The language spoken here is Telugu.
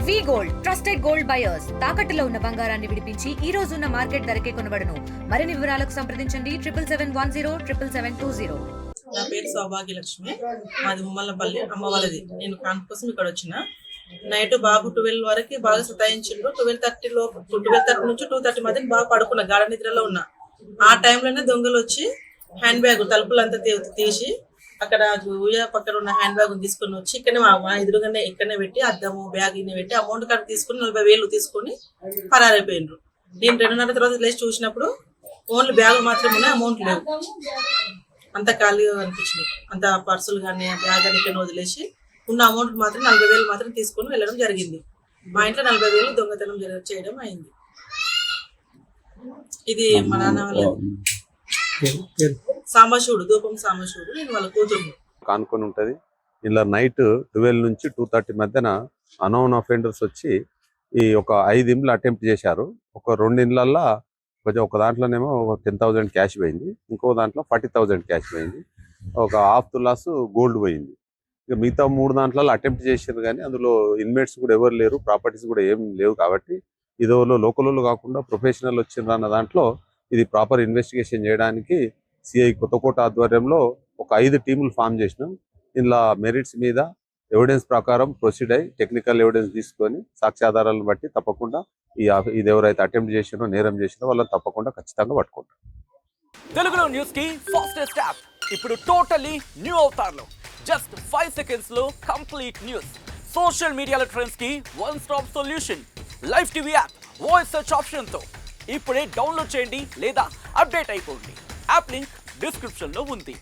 వి గోల్డ్ ట్రస్టెడ్ గోల్డ్ బయర్స్ తాకట్టులో ఉన్న బంగారాన్ని విడిపించి ఈ రోజు ఉన్న మార్కెట్ ధరకే కొనబడును. మరిన్ని వివరాలకు సంప్రదించండి 7771077720. నా పేరు సౌభాగ్యలక్ష్మి, మాది ముమ్మల్లపల్లి, అమ్మ వాళ్ళది. నేను కాన్పు కోసం ఇక్కడ వచ్చిన. నైట్ బాబు 12 వరకు బాగా సతాయించిండు. 12:30 నుంచి 2:30 మధ్య బాగా పడుకున్నా, గాఢ నిద్రలో ఉన్నా. ఆ టైంలోనే దొంగలు వచ్చి హ్యాండ్ బ్యాగ్ తలుపులంతా తీసి అక్కడ ఊయ పక్కన ఉన్న హ్యాండ్ బ్యాగ్ తీసుకుని వచ్చి ఇక్కడనే మా ఎదురుగానే ఇక్కడనే పెట్టి అద్దము బ్యాగ్ ఇన్ని పెట్టి అమౌంట్ కార్డు తీసుకుని 40,000 తీసుకుని పరారైపోయినరు. నేను 2:30 తర్వాత లేచి చూసినప్పుడు ఓన్లీ బ్యాగ్ మాత్రమే ఉన్నాయి, అమౌంట్ లేవు. అంత ఖాళీగా అనిపించింది. అంత పర్సులు కానీ బ్యాగ్ అని ఇక్కడ వదిలేసి ఉన్న అమౌంట్ మాత్రం 40,000 మాత్రం తీసుకొని వెళ్ళడం జరిగింది. మా ఇంట్లో 40,000 దొంగతనం చేయడం అయింది. ఇది మా నాన్న వాళ్ళ సాంబశివుడు, దూపం సాంబశివుడు, నేను వాళ్ళ కూతురు. కానుకొని ఉంటది. ఇలా నైట్ 12 నుంచి 2:30 మధ్యన అన్నోన్ అఫెండర్స్ వచ్చి ఈ ఒక 5 ఇండ్లు అటెంప్ట్ చేశారు. ఒక 2 ఇండ్లల్లో కొంచెం ఒక దాంట్లోనేమో 10,000 క్యాష్ పోయింది, ఇంకో దాంట్లో 40,000 క్యాష్ పోయింది, ఒక ½ తులాస్ గోల్డ్ పోయింది. ఇక మిగతా 3 దాంట్లో అటెంప్ట్ చేశారు, కానీ అందులో ఇన్మేట్స్ కూడా ఎవరు లేరు, ప్రాపర్టీస్ కూడా ఏం లేవు. కాబట్టి ఇదో లోకల్ కాకుండా ప్రొఫెషనల్ వచ్చిండ్రు అన్న దాంట్లో ఇది ప్రాపర్ ఇన్వెస్టిగేషన్ చేయడానికి సిఐ కొత్తకోట ఆధ్వర్యంలో ఒక 5 టీములు ఫామ్ చేసినాం. ఇందులో మెరిట్స్ మీద ఎవిడెన్స్ ప్రకారం ప్రొసీడ్ అయ్యి టెక్నికల్ ఎవిడెన్స్ తీసుకొని సాక్ష్యాధారాలను బట్టి తప్పకుండా ఇది ఎవరైతే అటెంప్ట్ చేసినో నేరం చేసినో వాళ్ళని తప్పకుండా ఖచ్చితంగా పట్టుకుంటాం. తెలుగులో న్యూస్ కి ఫాస్టెస్ట్ యాప్ ఇప్పుడు టోటల్లీ న్యూ అవతార్లో జస్ట్ 5 సెకండ్స్ లో కంప్లీట్ న్యూస్. సోషల్ మీడియాలో ట్రెండ్స్ కి one stop solution. Live TV app voice search option తో ఇప్పుడే డౌన్లోడ్ చేయండి లేదా అప్డేట్ అయిపోండి. యాప్ లింక్ డిస్క్రిప్షన్ లో ఉంది.